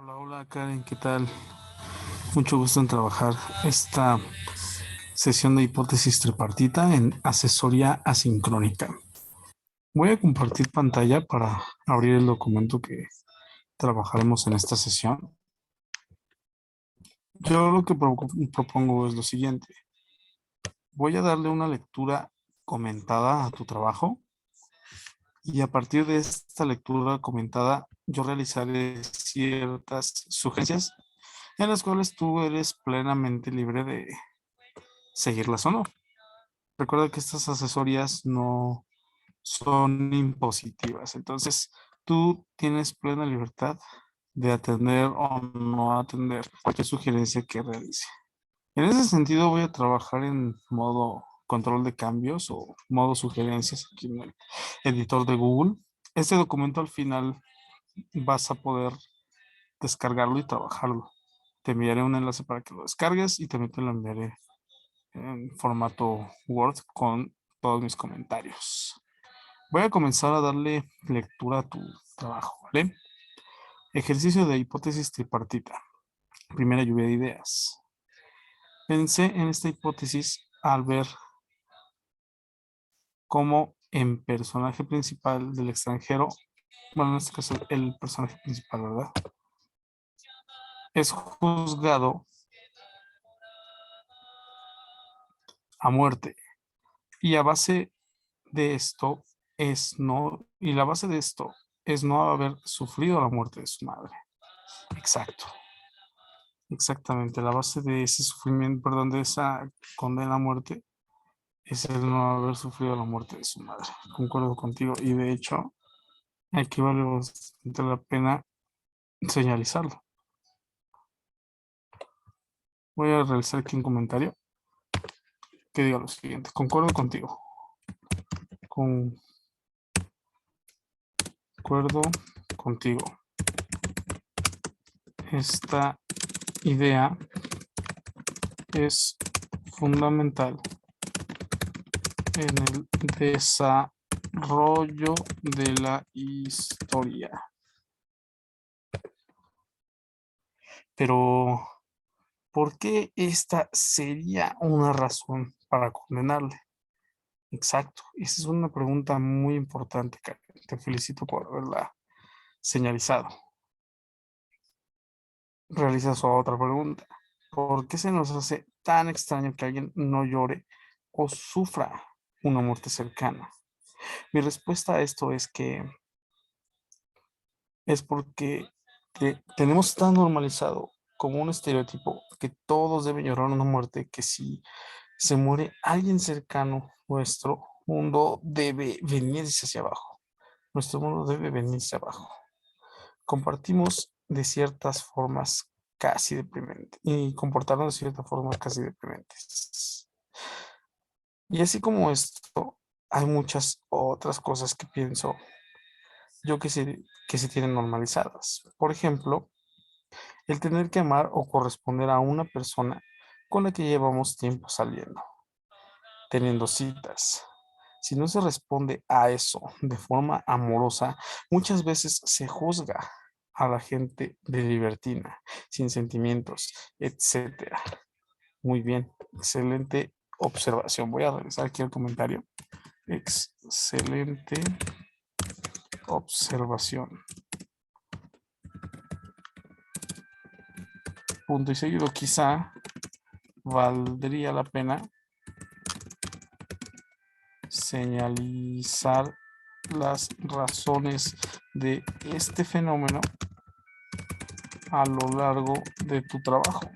Hola, hola Karen, ¿qué tal? Mucho gusto en trabajar esta sesión de hipótesis tripartita en asesoría asincrónica. Voy a compartir pantalla para abrir el documento que trabajaremos en esta sesión. Yo lo que propongo es lo siguiente. Voy a darle una lectura comentada a tu trabajo y a partir de esta lectura comentada yo realizaré ciertas sugerencias en las cuales tú eres plenamente libre de seguirlas o no. Recuerda que estas asesorías no son impositivas, entonces tú tienes plena libertad de atender o no atender cualquier sugerencia que realice. En ese sentido voy a trabajar en modo control de cambios o modo sugerencias aquí en el editor de Google. Este documento al final vas a poder descargarlo y trabajarlo. Te enviaré un enlace para que lo descargues y también te lo enviaré en formato Word con todos mis comentarios. Voy a comenzar a darle lectura a tu trabajo, ¿vale? Ejercicio de hipótesis tripartita. Primera lluvia de ideas. Pensé en esta hipótesis al ver cómo en personaje principal del extranjero, bueno, en este caso el personaje principal, ¿verdad? Es juzgado a muerte. Y a base de esto y la base de esto es no haber sufrido la muerte de su madre. Exacto, exactamente. La base de ese sufrimiento, perdón, de esa condena a muerte es el no haber sufrido la muerte de su madre. Concuerdo contigo. Y de hecho, aquí vale bastante la pena señalizarlo. Voy a realizar aquí un comentario que diga lo siguiente. Concuerdo contigo. Concuerdo contigo. Esta idea es fundamental en el desarrollo de la historia. Pero, ¿por qué esta sería una razón para condenarle? Exacto, esa es una pregunta muy importante, Karen. Te felicito por haberla señalizado. Realizas otra pregunta. ¿Por qué se nos hace tan extraño que alguien no llore o sufra una muerte cercana? Mi respuesta a esto es que es porque tenemos tan normalizado como un estereotipo que todos deben llorar una muerte, que si se muere alguien cercano, nuestro mundo debe venirse hacia abajo. Nuestro mundo debe venirse abajo. Compartimos de ciertas formas casi deprimentes y comportarnos de cierta forma casi deprimentes. Y así como esto, hay muchas otras cosas que pienso yo que se tienen normalizadas. Por ejemplo, el tener que amar o corresponder a una persona con la que llevamos tiempo saliendo, teniendo citas. Si no se responde a eso de forma amorosa, muchas veces se juzga a la gente de libertina, sin sentimientos, etcétera. Muy bien, excelente observación. Voy a revisar aquí el comentario. Excelente observación. Punto y seguido, quizá valdría la pena señalizar las razones de este fenómeno a lo largo de tu trabajo.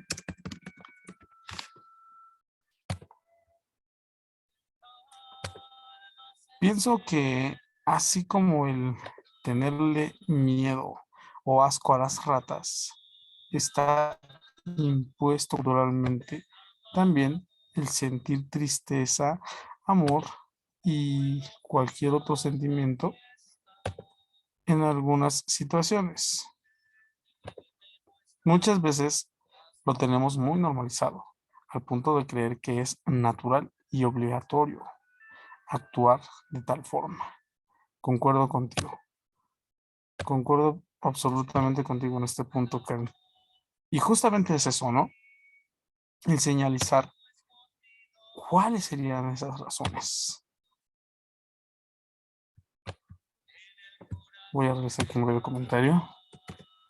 Pienso que así como el tenerle miedo o asco a las ratas está impuesto culturalmente, también el sentir tristeza, amor y cualquier otro sentimiento en algunas situaciones. Muchas veces lo tenemos muy normalizado, al punto de creer que es natural y obligatorio actuar de tal forma. Concuerdo contigo. Concuerdo absolutamente contigo en este punto, Karen. Y justamente es eso, ¿no? El señalizar cuáles serían esas razones. Voy a regresar aquí un breve comentario.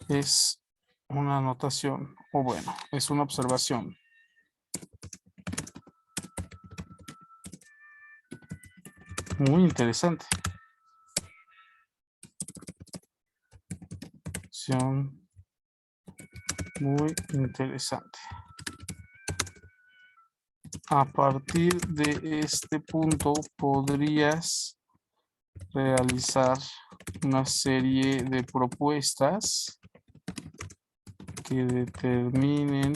Es una anotación, o bueno, es una observación. Muy interesante. Muy interesante. A partir de este punto podrías realizar una serie de propuestas que determinen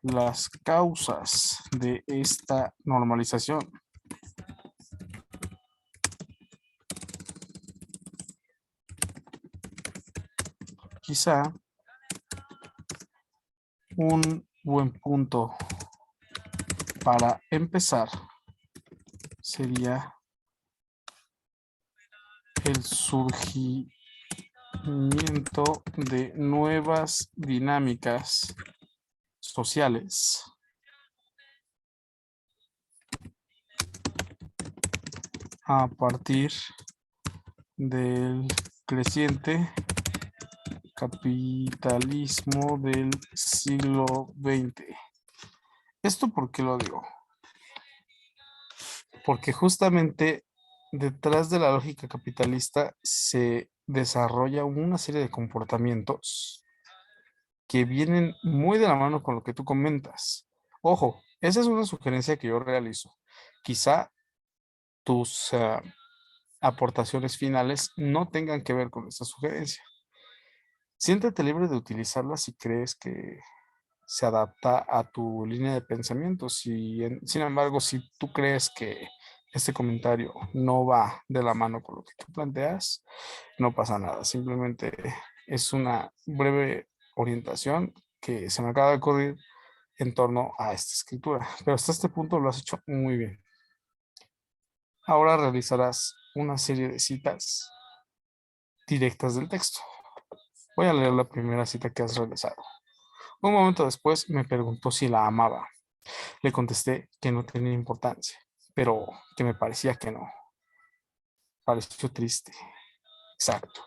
las causas de esta normalización. Quizá un buen punto para empezar sería el surgimiento de nuevas dinámicas sociales a partir del creciente capitalismo del siglo XX. ¿Esto por qué lo digo? Porque justamente detrás de la lógica capitalista se desarrolla una serie de comportamientos que vienen muy de la mano con lo que tú comentas. Ojo, esa es una sugerencia que yo realizo. Quizá tus aportaciones finales no tengan que ver con esta sugerencia. Siéntete libre de utilizarla si crees que se adapta a tu línea de pensamiento. Sin embargo, si tú crees que este comentario no va de la mano con lo que tú planteas, no pasa nada. Simplemente es una breve orientación que se me acaba de ocurrir en torno a esta escritura. Pero hasta este punto lo has hecho muy bien. Ahora realizarás una serie de citas directas del texto. Voy a leer la primera cita que has realizado. Un momento después me preguntó si la amaba. Le contesté que no tenía importancia, pero que me parecía que no. Pareció triste. Exacto.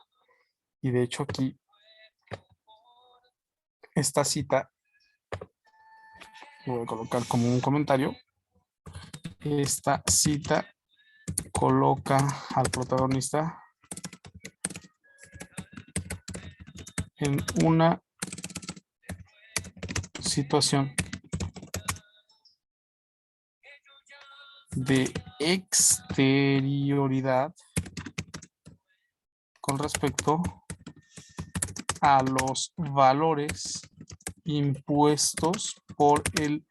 Y de hecho aquí, esta cita, lo voy a colocar como un comentario. Esta cita coloca al protagonista en una situación de exterioridad con respecto a los valores impuestos por el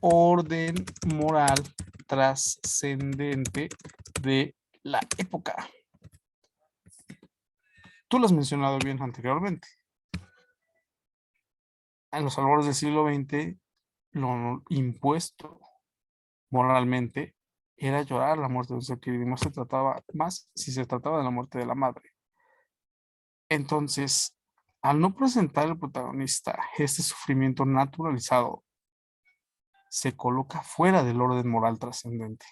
orden moral trascendente de la época. Tú lo has mencionado bien anteriormente. En los albores del siglo XX, lo impuesto moralmente era llorar la muerte de un ser querido, más se trataba, más si se trataba de la muerte de la madre. Entonces, al no presentar al protagonista este sufrimiento naturalizado, se coloca fuera del orden moral trascendente.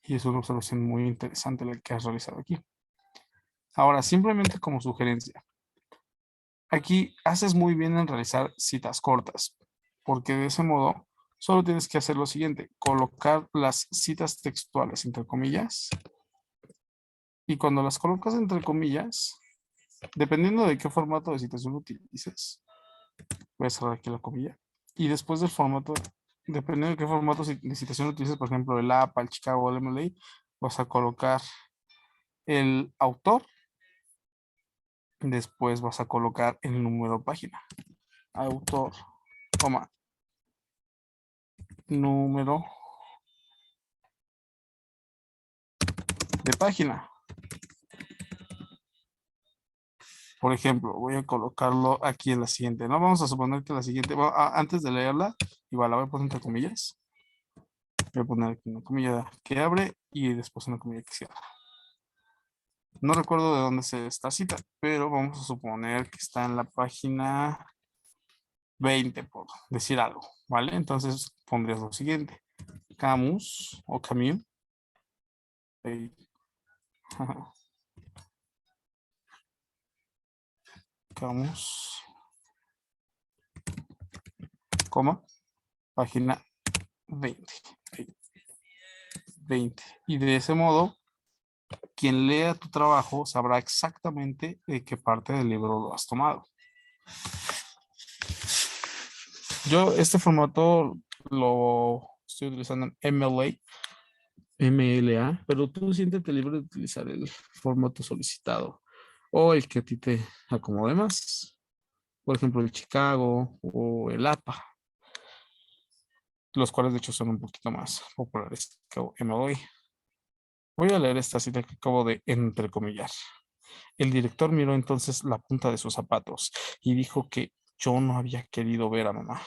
Y es una observación muy interesante la que has realizado aquí. Ahora, simplemente como sugerencia, aquí haces muy bien en realizar citas cortas, porque de ese modo solo tienes que hacer lo siguiente: colocar las citas textuales entre comillas, y cuando las colocas entre comillas, dependiendo de qué formato de citación utilices, voy a cerrar aquí la comilla, y después del formato, dependiendo de qué formato de citación utilices, por ejemplo, el APA, el Chicago, el MLA, vas a colocar el autor, después vas a colocar el número de página, autor, coma, número de página. Por ejemplo, voy a colocarlo aquí en la siguiente, ¿no? Vamos a suponer que la siguiente, antes de leerla, igual la voy a poner entre comillas. Voy a poner aquí una comilla que abre y después una comilla que cierra. No recuerdo de dónde es esta cita, pero vamos a suponer que está en la página 20, por decir algo, ¿vale? Entonces pondrías lo siguiente. Camus o Camus. eh, Camus, coma, página 20. 20. Y de ese modo, quien lea tu trabajo sabrá exactamente de qué parte del libro lo has tomado. Yo este formato lo estoy utilizando en MLA, pero tú siéntete libre de utilizar el formato solicitado o el que a ti te acomode más. Por ejemplo, el Chicago o el APA, los cuales de hecho son un poquito más populares que MLA. Voy a leer esta cita que acabo de entrecomillar. El director miró entonces la punta de sus zapatos y dijo que yo no había querido ver a mamá,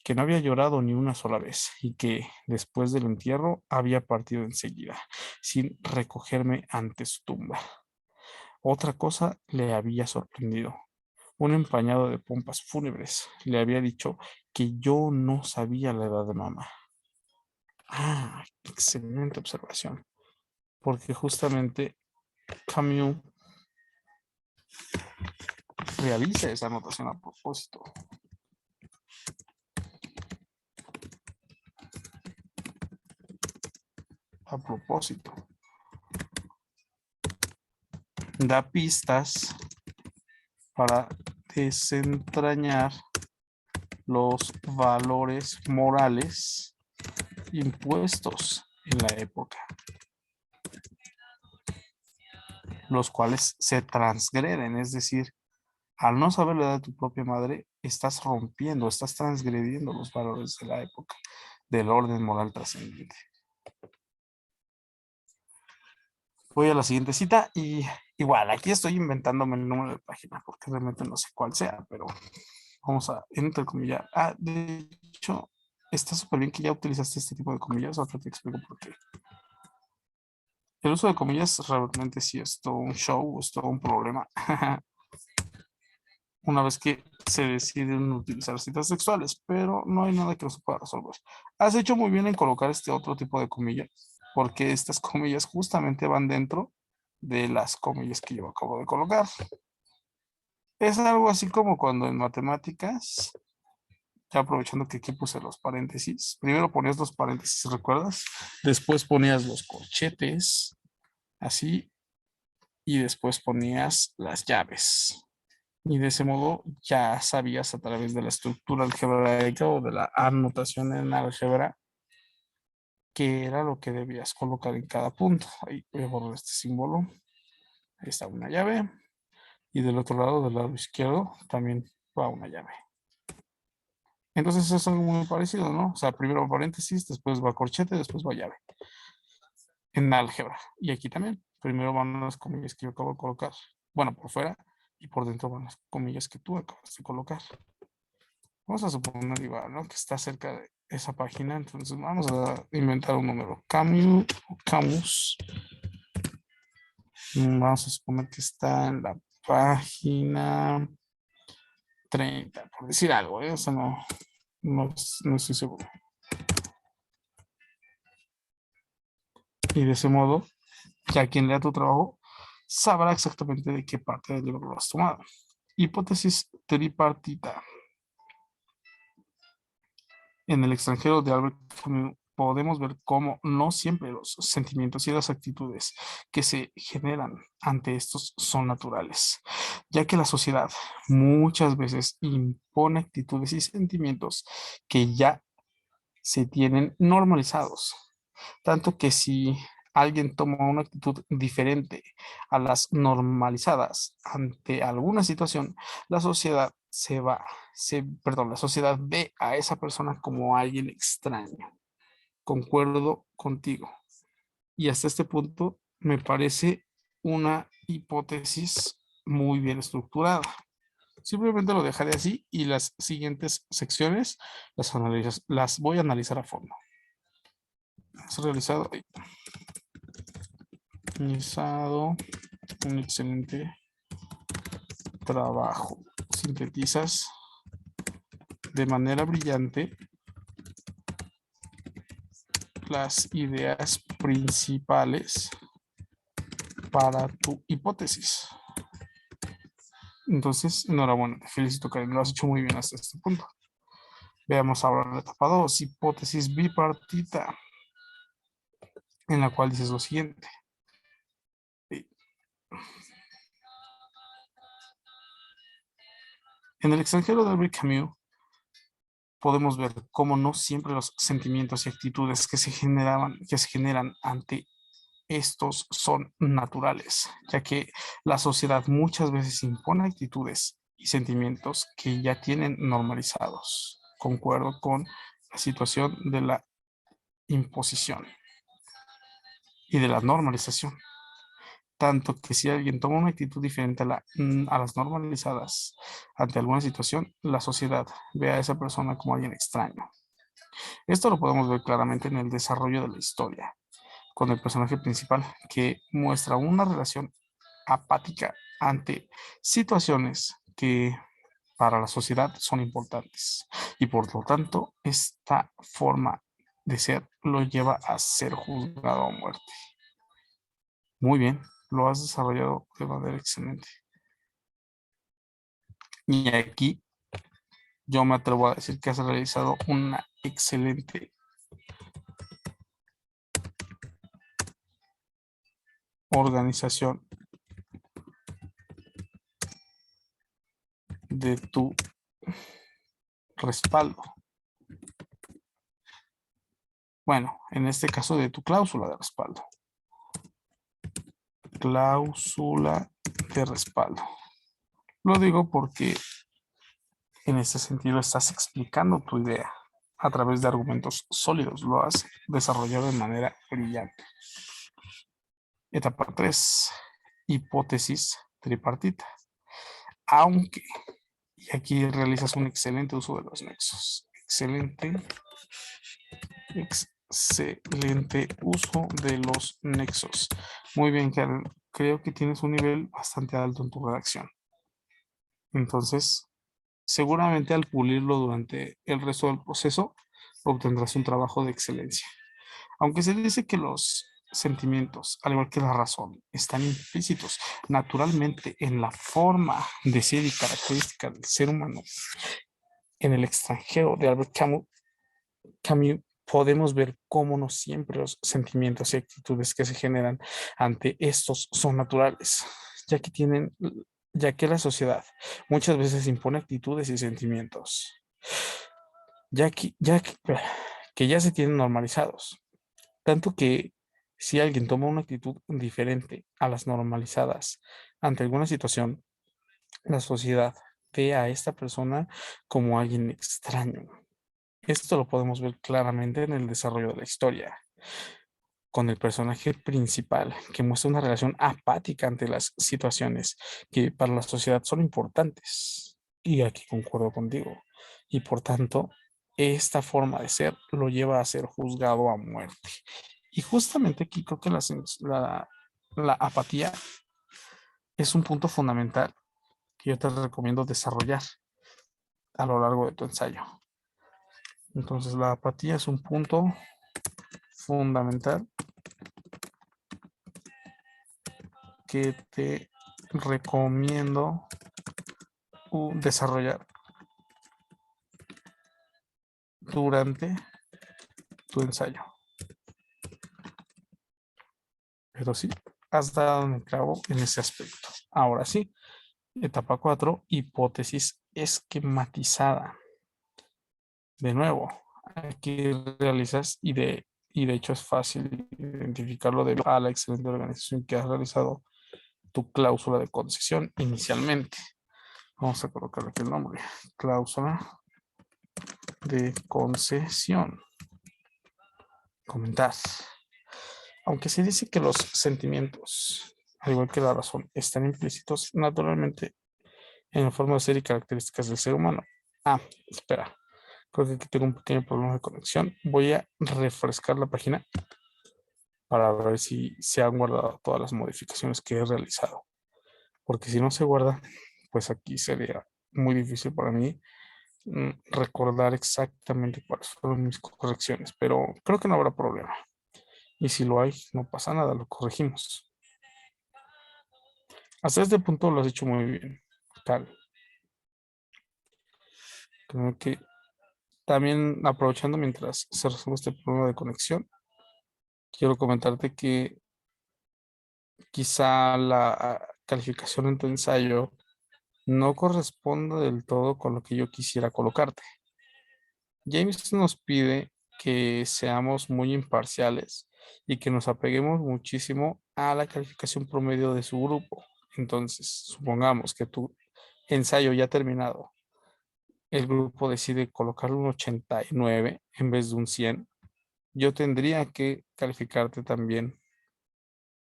que no había llorado ni una sola vez y que después del entierro había partido enseguida, sin recogerme ante su tumba. Otra cosa le había sorprendido. Un empañado de pompas fúnebres le había dicho que yo no sabía la edad de mamá. Ah, excelente observación, porque justamente Camus realiza esa anotación a propósito. A propósito, da pistas para desentrañar los valores morales impuestos en la época, los cuales se transgreden, es decir, al no saber la edad de tu propia madre, estás rompiendo, estás transgrediendo los valores de la época, del orden moral trascendente. Voy a la siguiente cita y igual, aquí estoy inventándome el número de página porque realmente no sé cuál sea, pero vamos a entrecomillar. Ah, de hecho, está súper bien que ya utilizaste este tipo de comillas. Ahora te explico por qué. El uso de comillas realmente sí es todo un show, es todo un problema. Una vez que se deciden utilizar citas sexuales, pero no hay nada que no se pueda resolver. Has hecho muy bien en colocar este otro tipo de comillas, porque estas comillas justamente van dentro de las comillas que yo acabo de colocar. Es algo así como cuando en matemáticas, ya aprovechando que aquí puse los paréntesis, primero ponías los paréntesis, ¿recuerdas? Después ponías los corchetes, así, y después ponías las llaves. Y de ese modo ya sabías a través de la estructura algebraica o de la anotación en álgebra qué era lo que debías colocar en cada punto. Ahí voy a borrar este símbolo. Ahí está una llave. Y del otro lado, del lado izquierdo, también va una llave. Entonces es algo muy parecido, ¿no? O sea, primero va paréntesis, después va corchete, después va llave. En álgebra. Y aquí también. Primero van las comillas que yo acabo de colocar. Bueno, por fuera. Y por dentro van las comillas que tú acabas de colocar. Vamos a suponer igual, ¿no? Que está cerca de esa página. Entonces vamos a inventar un número. Camus. Vamos a suponer que está en la página 30, por decir algo, ¿eh? O sea, no estoy seguro. Y de ese modo, ya quien lea tu trabajo sabrá exactamente de qué parte del libro lo has tomado. Hipótesis tripartita. En el extranjero de Albert Camus podemos ver cómo no siempre los sentimientos y las actitudes que se generan ante estos son naturales, ya que la sociedad muchas veces impone actitudes y sentimientos que ya se tienen normalizados. Tanto que si alguien toma una actitud diferente a las normalizadas ante alguna situación, la sociedad la sociedad ve a esa persona como alguien extraño. Concuerdo contigo. Y hasta este punto me parece una hipótesis muy bien estructurada. Simplemente lo dejaré así y las siguientes secciones las voy a analizar a fondo. Has realizado un excelente trabajo. Sintetizas de manera brillante las ideas principales para tu hipótesis. Entonces, enhorabuena, te felicito, Karen, lo has hecho muy bien hasta este punto. Veamos ahora la etapa 2, hipótesis bipartita, en la cual dices lo siguiente. En el extranjero de Albert Camus, podemos ver cómo no siempre los sentimientos y actitudes que se generan ante estos son naturales, ya que la sociedad muchas veces impone actitudes y sentimientos que ya tienen normalizados. Concuerdo con la situación de la imposición y de la normalización. Tanto que si alguien toma una actitud diferente a las normalizadas ante alguna situación, la sociedad ve a esa persona como alguien extraño. Esto lo podemos ver claramente en el desarrollo de la historia, con el personaje principal que muestra una relación apática ante situaciones que para la sociedad son importantes y por lo tanto esta forma de ser lo lleva a ser juzgado a muerte. Muy bien, lo has desarrollado de manera excelente. Y aquí yo me atrevo a decir que has realizado una excelente organización de tu respaldo. Bueno, en este caso de tu cláusula de respaldo. Cláusula de respaldo. Lo digo porque en este sentido estás explicando tu idea a través de argumentos sólidos. Lo has desarrollado de manera brillante. Etapa 3. Hipótesis tripartita. Aunque, y aquí realizas un excelente uso de los nexos. Excelente uso de los nexos. Muy bien, Karen. Creo que tienes un nivel bastante alto en tu redacción. Entonces, seguramente al pulirlo durante el resto del proceso, obtendrás un trabajo de excelencia. Aunque se dice que los sentimientos, al igual que la razón, están implícitos naturalmente en la forma de ser y característica del ser humano, en el extranjero de Albert Camus podemos ver cómo no siempre los sentimientos y actitudes que se generan ante estos son naturales, ya que la sociedad muchas veces impone actitudes y sentimientos, que ya se tienen normalizados, tanto que si alguien toma una actitud diferente a las normalizadas ante alguna situación, la sociedad ve a esta persona como alguien extraño. Esto lo podemos ver claramente en el desarrollo de la historia, con el personaje principal que muestra una relación apática ante las situaciones que para la sociedad son importantes. Y aquí concuerdo contigo. Y por tanto, esta forma de ser lo lleva a ser juzgado a muerte. Y justamente aquí creo que la apatía es un punto fundamental que yo te recomiendo desarrollar a lo largo de tu ensayo. Entonces, la apatía es un punto fundamental que te recomiendo desarrollar durante tu ensayo. Pero sí, has dado un clavo en ese aspecto. Ahora sí, etapa 4, hipótesis esquematizada. De nuevo, aquí realizas y de hecho es fácil identificarlo debido a la excelente organización que has realizado tu cláusula de concesión inicialmente. Vamos a colocar aquí el nombre. Cláusula de concesión. Comentar. Aunque se dice que los sentimientos, al igual que la razón, están implícitos naturalmente en la forma de ser y características del ser humano. Espera. Creo que aquí tengo un pequeño problema de conexión. Voy a refrescar la página para ver si se han guardado todas las modificaciones que he realizado. Porque si no se guarda, pues aquí sería muy difícil para mí recordar exactamente cuáles fueron mis correcciones, pero creo que no habrá problema. Y si lo hay, no pasa nada, lo corregimos. Hasta este punto lo has hecho muy bien, tal. Creo que también aprovechando mientras se resuelve este problema de conexión, quiero comentarte que quizá la calificación en tu ensayo no corresponde del todo con lo que yo quisiera colocarte. James nos pide que seamos muy imparciales y que nos apeguemos muchísimo a la calificación promedio de su grupo. Entonces, supongamos que tu ensayo ya terminado, el grupo decide colocarle un 89 en vez de un 100. Yo tendría que calificarte también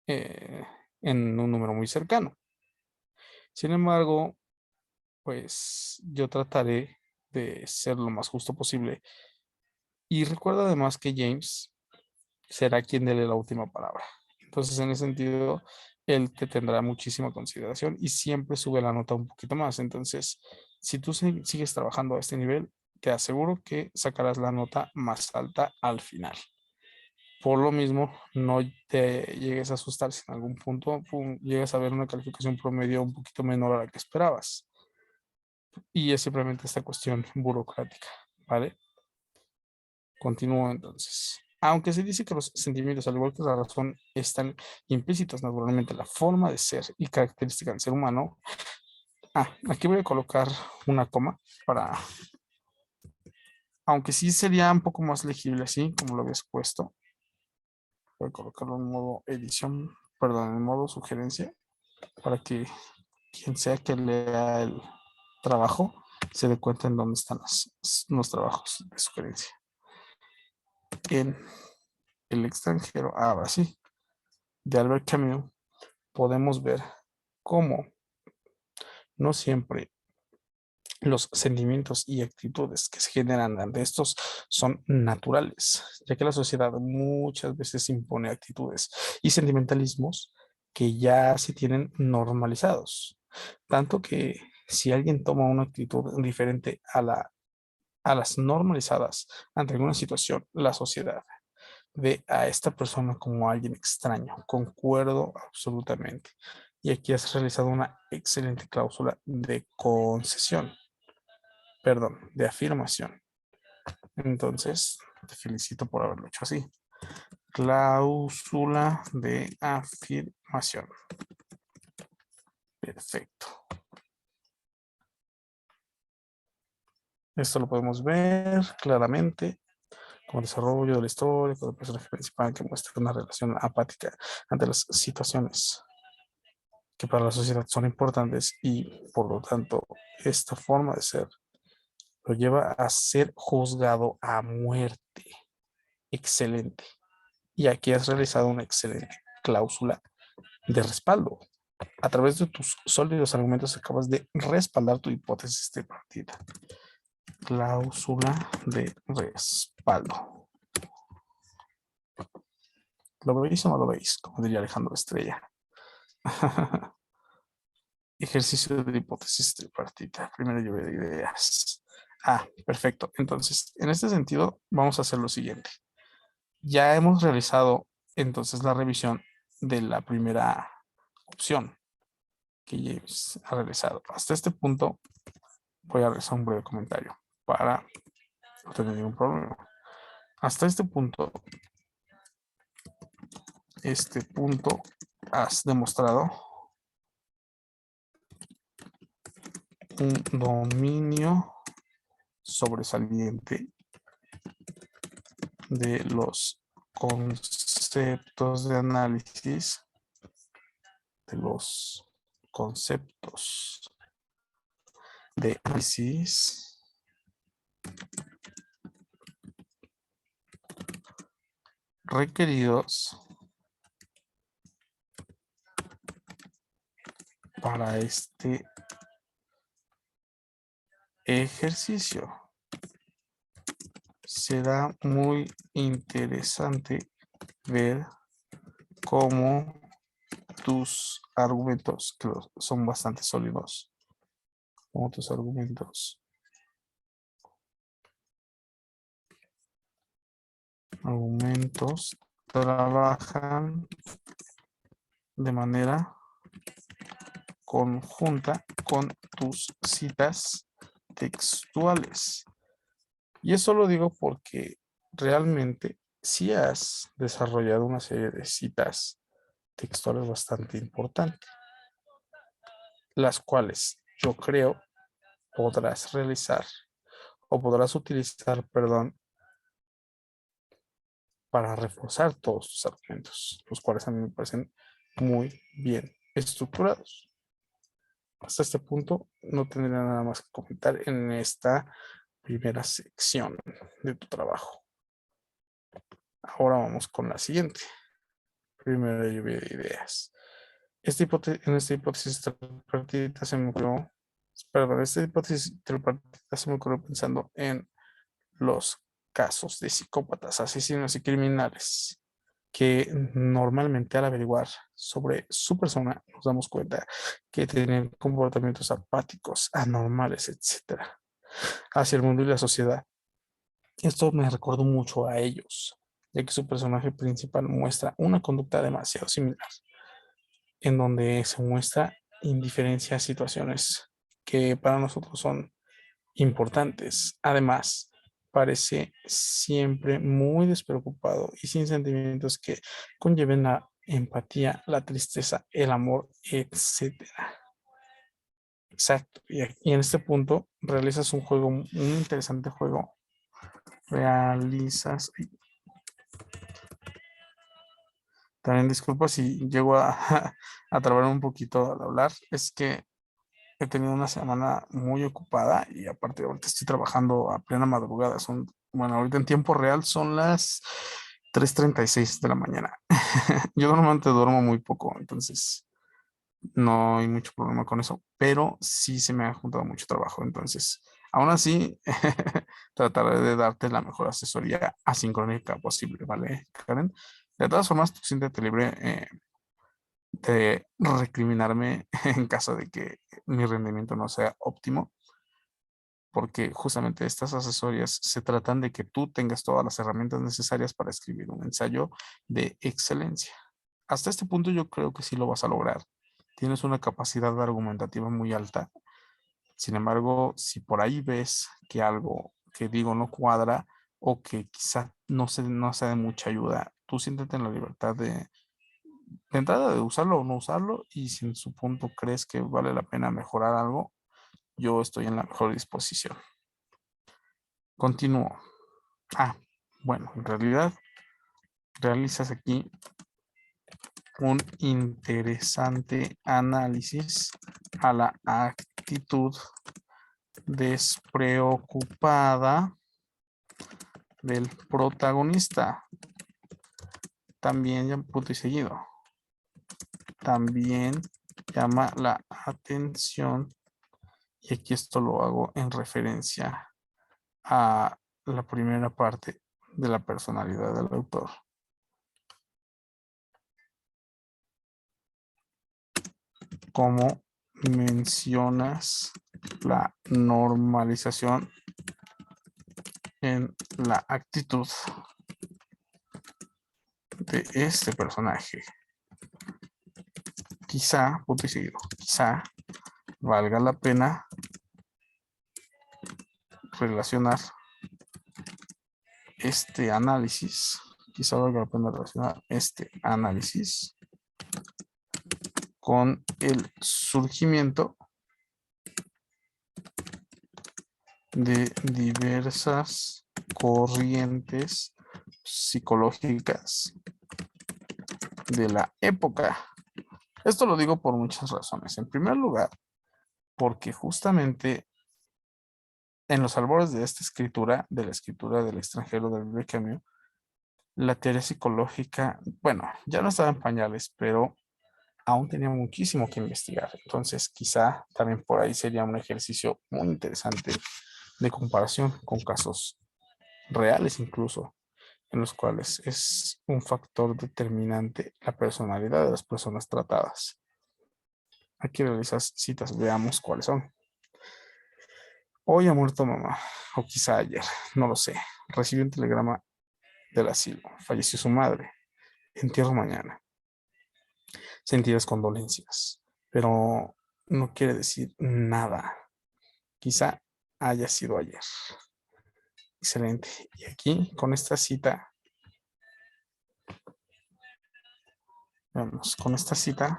eh, en un número muy cercano. Sin embargo, pues yo trataré de ser lo más justo posible. Y recuerda además que James será quien dé la última palabra. Entonces, en ese sentido, él te tendrá muchísima consideración y siempre sube la nota un poquito más. Entonces, si tú sigues trabajando a este nivel, te aseguro que sacarás la nota más alta al final. Por lo mismo, no te llegues a asustar si en algún punto llegas a ver una calificación promedio un poquito menor a la que esperabas. Y es simplemente esta cuestión burocrática, ¿vale? Continúo entonces. Aunque se dice que los sentimientos, al igual que la razón, están implícitos naturalmente en la forma de ser y característica del ser humano. Aquí voy a colocar una coma para, aunque sí sería un poco más legible así, como lo habías puesto. Voy a colocarlo en modo edición, perdón, en modo sugerencia, para que quien sea que lea el trabajo se dé cuenta en dónde están los trabajos de sugerencia. En El extranjero, ahora sí, de Albert Camus, podemos ver cómo no siempre los sentimientos y actitudes que se generan ante estos son naturales, ya que la sociedad muchas veces impone actitudes y sentimentalismos que ya se tienen normalizados. Tanto que si alguien toma una actitud diferente a las normalizadas ante alguna situación, la sociedad ve a esta persona como alguien extraño. Concuerdo absolutamente. Y aquí has realizado una excelente cláusula de concesión, perdón, de afirmación. Entonces, te felicito por haberlo hecho así. Cláusula de afirmación. Perfecto. Esto lo podemos ver claramente como desarrollo de la historia, con el personaje principal que muestra una relación apática ante las situaciones que para la sociedad son importantes y por lo tanto esta forma de ser lo lleva a ser juzgado a muerte. Excelente. Y aquí has realizado una excelente cláusula de respaldo. A través de tus sólidos argumentos acabas de respaldar tu hipótesis de partida. Cláusula de respaldo. ¿Lo veis o no lo veis? Como diría Alejandro Estrella. Ejercicio de hipótesis tripartita. Primera lluvia de ideas. Perfecto. Entonces, en este sentido, vamos a hacer lo siguiente. Ya hemos realizado entonces la revisión de la primera opción que James ha realizado. Hasta este punto, voy a realizar un breve comentario para no tener ningún problema. Hasta este punto has demostrado un dominio sobresaliente de los conceptos de análisis, de los conceptos de análisis requeridos para este ejercicio. Será muy interesante ver como tus argumentos, que son bastante sólidos, como tus argumentos trabajan de manera conjunta con tus citas textuales. Y eso lo digo porque realmente sí has desarrollado una serie de citas textuales bastante importantes, las cuales yo creo podrás realizar o podrás utilizar, perdón, para reforzar todos tus argumentos, los cuales a mí me parecen muy bien estructurados. Hasta este punto no tendré nada más que comentar en esta primera sección de tu trabajo. Ahora vamos con la siguiente. Primera lluvia de ideas. En esta hipótesis tripartita se me ocurrió, perdón, esta hipótesis tripartita se me ocurrió pensando en los casos de psicópatas, asesinos y criminales que normalmente al averiguar sobre su persona nos damos cuenta que tienen comportamientos apáticos, anormales, etcétera, hacia el mundo y la sociedad. Esto me recordó mucho a ellos, ya que su personaje principal muestra una conducta demasiado similar, en donde se muestra indiferencia a situaciones que para nosotros son importantes. Además, parece siempre muy despreocupado y sin sentimientos que conlleven la empatía, la tristeza, el amor, etcétera. Exacto. Y en este punto realizas un juego, un interesante juego. Realizas. También disculpa si llego a trabar un poquito al hablar. Es que he tenido una semana muy ocupada y aparte ahorita estoy trabajando a plena madrugada. Bueno, ahorita en tiempo real son las 3:36 de la mañana. Yo normalmente duermo muy poco, entonces no hay mucho problema con eso, pero sí se me ha juntado mucho trabajo. Entonces, aún así, trataré de darte la mejor asesoría asincrónica posible, ¿vale, Karen? De todas formas, tú siéntete libre de recriminarme en caso de que mi rendimiento no sea óptimo, porque justamente estas asesorías se tratan de que tú tengas todas las herramientas necesarias para escribir un ensayo de excelencia. Hasta este punto yo creo que sí lo vas a lograr. Tienes una capacidad argumentativa muy alta. Sin embargo, si por ahí ves que algo que digo no cuadra o que quizá no sea de mucha ayuda, tú siéntete en la libertad de entrada de usarlo o no usarlo, y si en su punto crees que vale la pena mejorar algo, yo estoy en la mejor disposición. Continúo. Bueno, en realidad realizas aquí un interesante análisis a la actitud despreocupada del protagonista. También, punto y seguido, también llama la atención, y aquí esto lo hago en referencia a la primera parte de la personalidad del autor. Como mencionas la normalización en la actitud de este personaje. Quizá, punto y seguido, quizá valga la pena relacionar este análisis, con el surgimiento de diversas corrientes psicológicas de la época. Esto lo digo por muchas razones. En primer lugar, porque justamente en los albores de esta escritura, de la escritura del extranjero de Albert Camus, la teoría psicológica, bueno, ya no estaba en pañales, pero aún tenía muchísimo que investigar. Entonces, quizá también por ahí sería un ejercicio muy interesante de comparación con casos reales incluso. en los cuales es un factor determinante la personalidad de las personas tratadas. Aquí realizas citas, veamos cuáles son. Hoy ha muerto mamá, o quizá ayer, no lo sé. Recibí un telegrama del asilo, falleció su madre, entierro mañana. Sentidas condolencias, pero no quiere decir nada. Quizá haya sido ayer. Excelente. Y aquí, con esta cita, vamos, con esta cita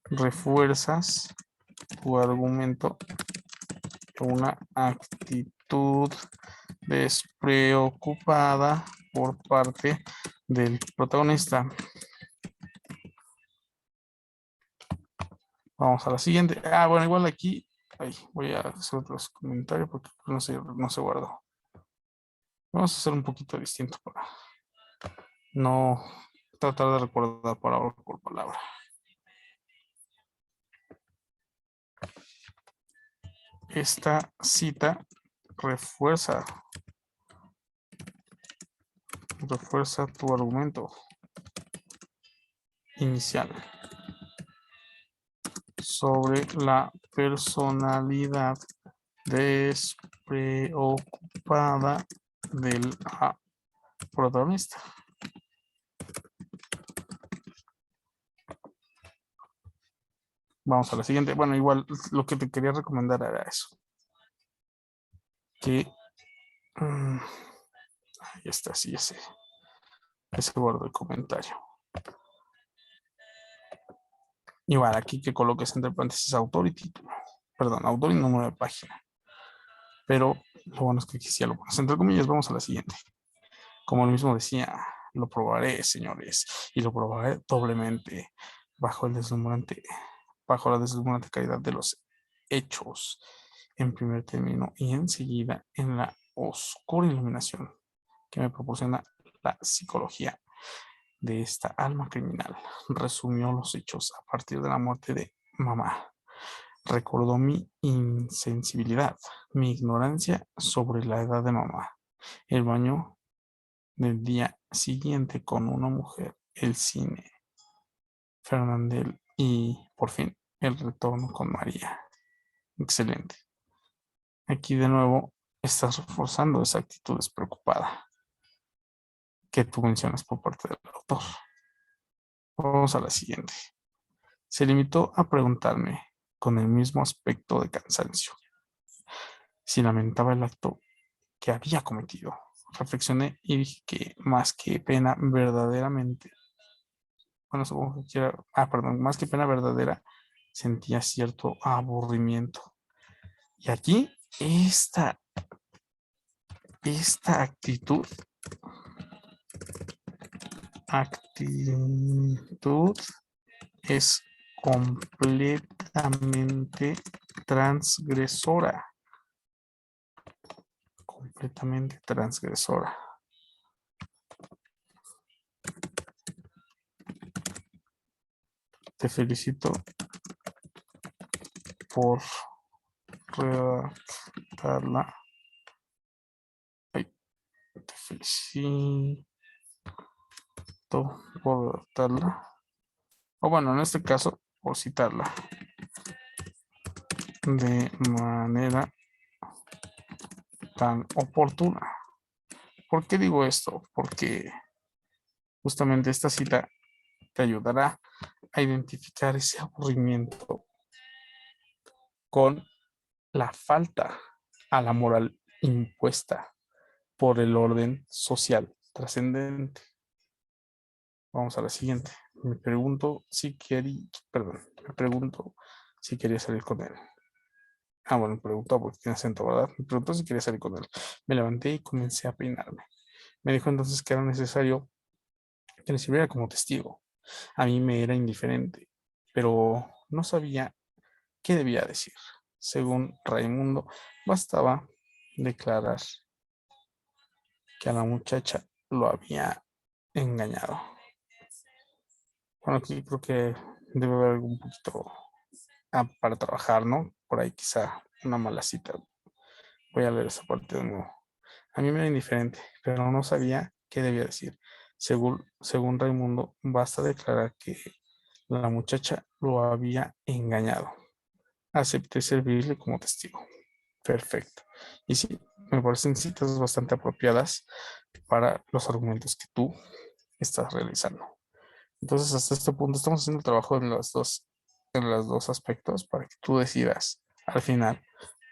refuerzas tu argumento con una actitud despreocupada por parte del protagonista. Vamos a la siguiente. Bueno, igual aquí voy a hacer otros comentarios porque no se guardó. Vamos a hacer un poquito distinto para no tratar de recordar palabra por palabra. Esta cita refuerza tu argumento inicial sobre la personalidad despreocupada del protagonista. Vamos a la siguiente. Bueno, igual lo que te quería recomendar era eso. Que ahí está, sí, ese guardo el comentario. Igual aquí que coloques entre paréntesis autor y título. Perdón, autor y número de página. Pero lo bueno es que aquí sí ya lo pones entre comillas. Vamos a la siguiente. Como él mismo decía, lo probaré, señores, y lo probaré doblemente bajo la deslumbrante calidad de los hechos en primer término y enseguida en la oscura iluminación que me proporciona la psicología de esta alma criminal. Resumió los hechos a partir de la muerte de mamá. Recordó mi insensibilidad, mi ignorancia sobre la edad de mamá, el baño del día siguiente con una mujer, el cine, Fernandel y, por fin, el retorno con María. Excelente. Aquí de nuevo estás reforzando esa actitud despreocupada que tú mencionas por parte del autor. Vamos a la siguiente. Se limitó a preguntarme con el mismo aspecto de cansancio si lamentaba el acto que había cometido. Reflexioné y dije que más que pena verdaderamente, bueno, supongo que quiera, perdón, más que pena verdadera, sentía cierto aburrimiento. Y aquí esta actitud es completamente transgresora. Completamente transgresora. Te felicito por redactarla. Te felicito por redactarla. O bueno, en este caso, por citarla de manera tan oportuna. ¿Por qué digo esto? Porque justamente esta cita te ayudará a identificar ese aburrimiento con la falta a la moral impuesta por el orden social trascendente. Vamos a la siguiente. Me pregunto si quería salir con él. Bueno, me preguntó porque tiene acento, ¿verdad? Me preguntó si quería salir con él. Me levanté y comencé a peinarme. Me dijo entonces que era necesario que le sirviera como testigo. A mí me era indiferente, pero no sabía qué debía decir. Según Raimundo, bastaba declarar que a la muchacha lo había engañado. Bueno, aquí creo que debe haber algún poquito para trabajar, ¿no? Por ahí quizá una mala cita. Voy a leer esa parte de nuevo. A mí me era indiferente, pero no sabía qué debía decir. Según Raimundo, basta declarar que la muchacha lo había engañado. Acepté servirle como testigo. Perfecto. Y sí, me parecen citas bastante apropiadas para los argumentos que tú estás realizando. Entonces, hasta este punto estamos haciendo el trabajo en los dos aspectos para que tú decidas al final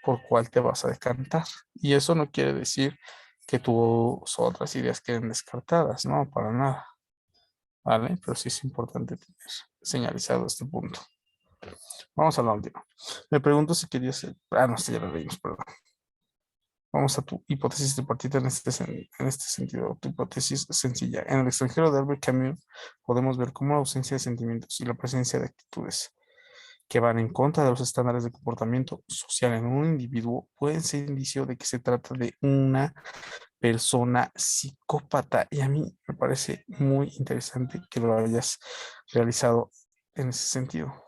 por cuál te vas a decantar. Y eso no quiere decir que tus otras ideas queden descartadas, no, para nada, ¿vale? Pero sí es importante tener señalizado este punto. Vamos a la última. Me pregunto si querías... no, esto ya lo leímos, perdón. Vamos a tu hipótesis tripartita en este sentido, tu hipótesis sencilla. En el extranjero de Albert Camus podemos ver cómo la ausencia de sentimientos y la presencia de actitudes que van en contra de los estándares de comportamiento social en un individuo pueden ser indicio de que se trata de una persona psicópata. Y a mí me parece muy interesante que lo hayas realizado en ese sentido.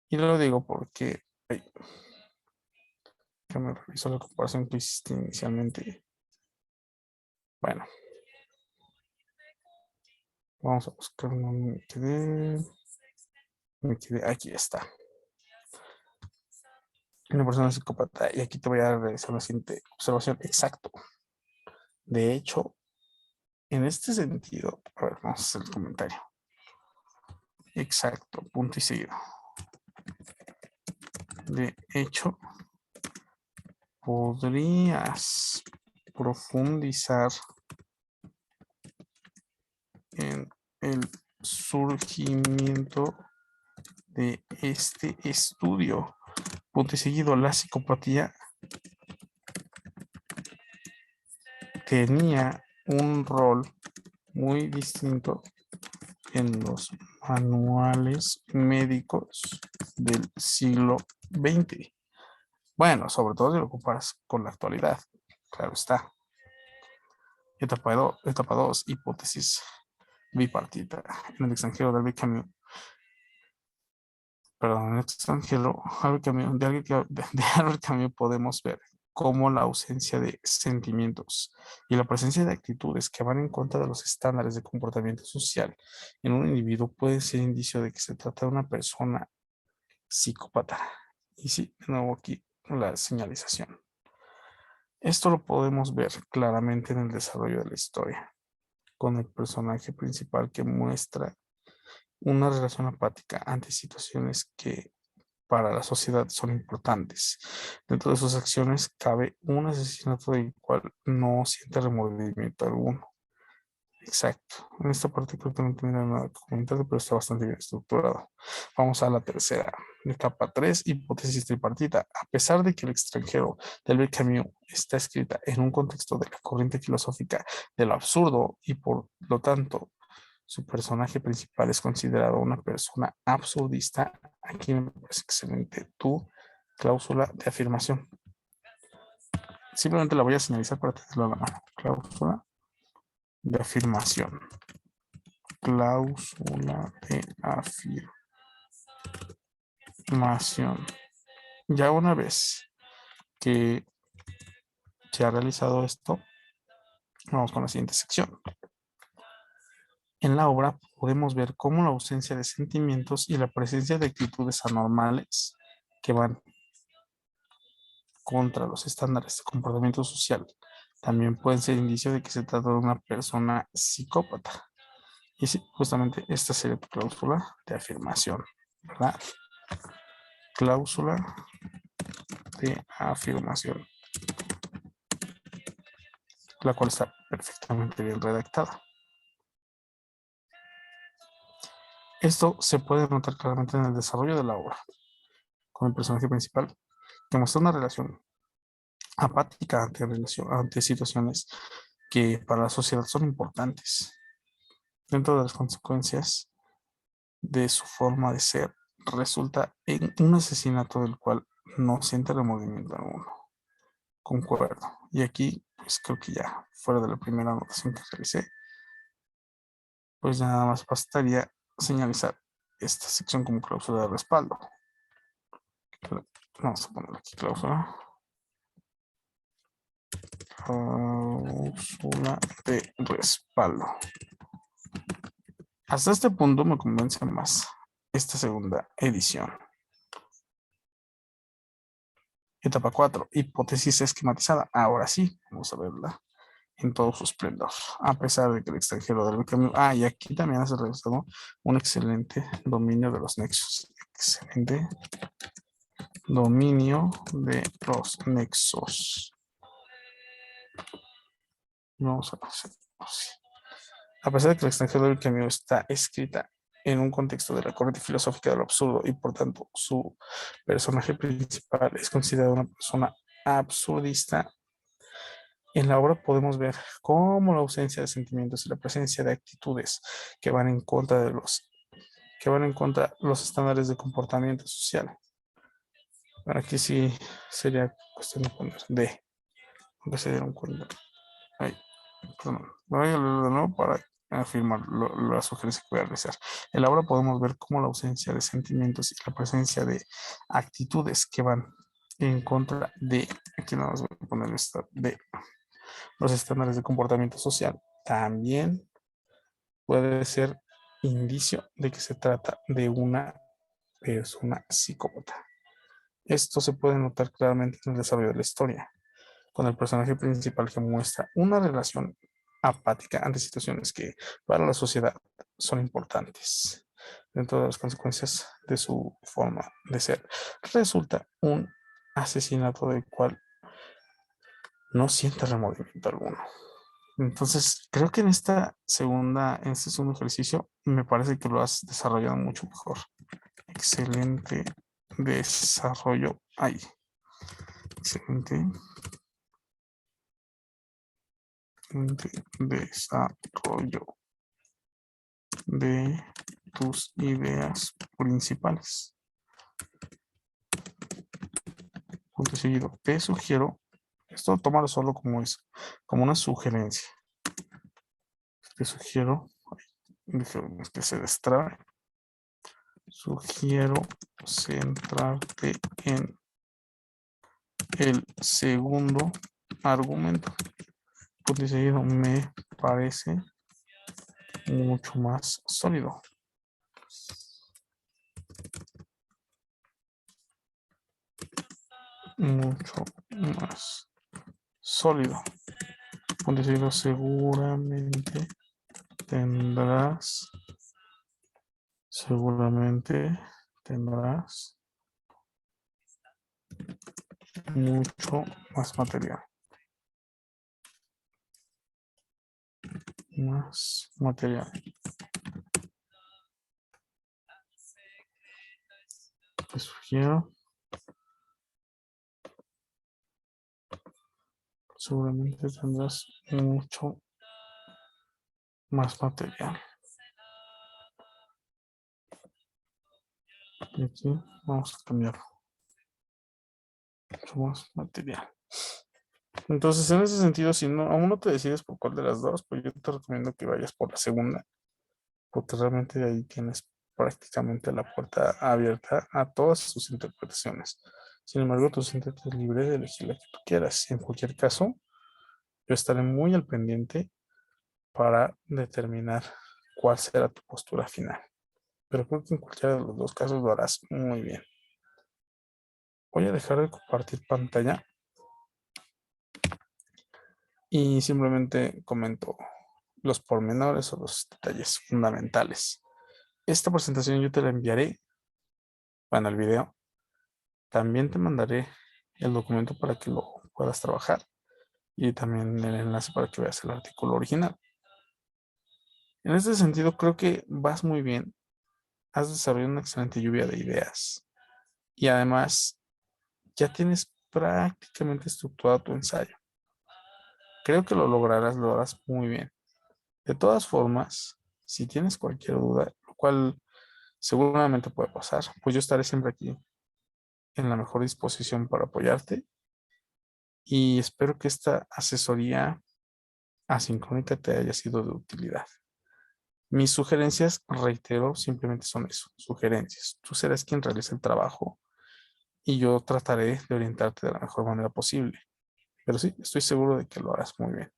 Y lo digo porque que me reviso la comparación que hiciste inicialmente. Bueno, vamos a buscar donde me quedé. Aquí está. Una persona psicópata. Y aquí te voy a realizar la siguiente observación. Exacto. De hecho, en este sentido, a ver, vamos a hacer el comentario. Exacto, punto y seguido. De hecho, podrías profundizar en el surgimiento de este estudio. Punto y seguido, la psicopatía tenía un rol muy distinto en los manuales médicos del siglo XX. Bueno, sobre todo si lo comparas con la actualidad. Claro está. Etapa 2, hipótesis bipartita. En el extranjero de Albert Camus, perdón, en el extranjero Albert Camus, de Albert Camus podemos ver cómo la ausencia de sentimientos y la presencia de actitudes que van en contra de los estándares de comportamiento social en un individuo puede ser indicio de que se trata de una persona psicópata. Y sí, de nuevo aquí la señalización. Esto lo podemos ver claramente en el desarrollo de la historia, con el personaje principal que muestra una relación apática ante situaciones que para la sociedad son importantes. Dentro de sus acciones cabe un asesinato del cual no siente remordimiento alguno. Exacto. En esta parte creo que no tendría nada que comentar, pero está bastante bien estructurado. Vamos a la tercera. Etapa 3, hipótesis tripartita. A pesar de que el extranjero de Albert Camus está escrita en un contexto de la corriente filosófica de lo absurdo y por lo tanto su personaje principal es considerado una persona absurdista, aquí me parece excelente tu cláusula de afirmación. Simplemente la voy a señalizar para tenerlo a la mano. Cláusula de afirmación. Cláusula de afirmación. Ya una vez que se ha realizado esto, vamos con la siguiente sección. En la obra podemos ver cómo la ausencia de sentimientos y la presencia de actitudes anormales que van contra los estándares de comportamiento social también pueden ser indicio de que se trata de una persona psicópata. Y sí, justamente esta sería tu cláusula de afirmación, ¿verdad? Cláusula de afirmación, la cual está perfectamente bien redactada. Esto se puede notar claramente en el desarrollo de la obra, con el personaje principal, que muestra una relación apática ante situaciones que para la sociedad son importantes. Dentro de las consecuencias de su forma de ser, resulta en un asesinato del cual no siente remordimiento alguno. Concuerdo. Y aquí, pues creo que ya fuera de la primera anotación que realicé, pues nada más bastaría señalizar esta sección como cláusula de respaldo. Vamos a poner aquí cláusula cláusula de respaldo. Hasta este punto me convence más esta segunda edición. Etapa 4, hipótesis esquematizada. Ahora sí, vamos a verla en todo su esplendor. A pesar de que el extranjero del cambio. Y aquí también has realizado un excelente dominio de los nexos. Excelente dominio de los nexos. Vamos a hacer así. A pesar de que el extranjero del cambio está escrita en un contexto de la corriente filosófica de lo absurdo y por tanto su personaje principal es considerado una persona absurdista, en la obra podemos ver cómo la ausencia de sentimientos y la presencia de actitudes que van en contra de los estándares de comportamiento social. Aquí sí sería cuestión de poner D, aunque se dieron cuenta. Ahí, perdón. Voy a leerlo de nuevo para afirmar la sugerencia que voy a realizar. En la obra podemos ver cómo la ausencia de sentimientos y la presencia de actitudes que van en contra de, aquí nada más voy a poner esta, de los estándares de comportamiento social, también puede ser indicio de que se trata de una persona psicópata. Esto se puede notar claramente en el desarrollo de la historia, con el personaje principal que muestra una relación apática ante situaciones que para la sociedad son importantes. Dentro de las consecuencias de su forma de ser, resulta un asesinato del cual no siente remordimiento alguno. Entonces, creo que en este segundo ejercicio, me parece que lo has desarrollado mucho mejor. Excelente desarrollo ahí. Excelente desarrollo de tus ideas principales. Punto seguido. Te sugiero, esto tómalo solo como eso, como una sugerencia. Te sugiero, que se destrabe. Sugiero centrarte en el segundo argumento. Punto seguido, me parece mucho más sólido. Mucho más sólido. Punto seguido, seguramente tendrás mucho más material. Más material. Te sugiero. Seguramente tendrás mucho más material. Y aquí vamos a cambiarlo. Mucho más material. Entonces, en ese sentido, si no, aún no te decides por cuál de las dos, pues yo te recomiendo que vayas por la segunda, porque realmente de ahí tienes prácticamente la puerta abierta a todas sus interpretaciones. Sin embargo, tú siéntete libre de elegir la que tú quieras. En cualquier caso, yo estaré muy al pendiente para determinar cuál será tu postura final. Pero creo que en cualquiera de los dos casos lo harás muy bien. Voy a dejar de compartir pantalla y simplemente comento los pormenores o los detalles fundamentales. Esta presentación yo te la enviaré, bueno, el video. También te mandaré el documento para que lo puedas trabajar y también el enlace para que veas el artículo original. En este sentido, creo que vas muy bien. Has desarrollado una excelente lluvia de ideas y además ya tienes prácticamente estructurado tu ensayo. Creo que lo harás muy bien. De todas formas, si tienes cualquier duda, lo cual seguramente puede pasar, pues yo estaré siempre aquí en la mejor disposición para apoyarte y espero que esta asesoría asincrónica te haya sido de utilidad. Mis sugerencias, reitero, simplemente son eso, sugerencias. Tú serás quien realice el trabajo y yo trataré de orientarte de la mejor manera posible. Pero sí, estoy seguro de que lo harás muy bien.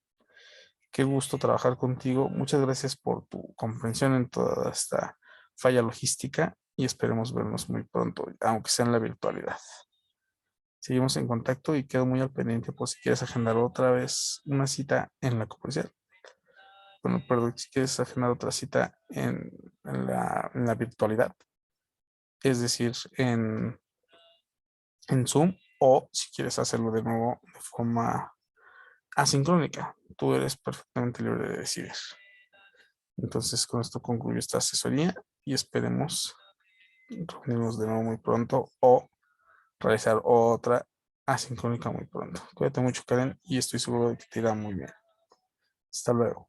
Qué gusto trabajar contigo. Muchas gracias por tu comprensión en toda esta falla logística y esperemos vernos muy pronto, aunque sea en la virtualidad. Seguimos en contacto y quedo muy al pendiente por si quieres agendar otra vez una cita en la comercial. Bueno, perdón, si quieres agendar otra cita en la virtualidad, es decir, en Zoom, o si quieres hacerlo de nuevo de forma asincrónica. Tú eres perfectamente libre de decidir. Entonces, con esto concluyo esta asesoría y esperemos reunirnos de nuevo muy pronto o realizar otra asincrónica muy pronto. Cuídate mucho, Karen, y estoy seguro de que te irá muy bien. Hasta luego.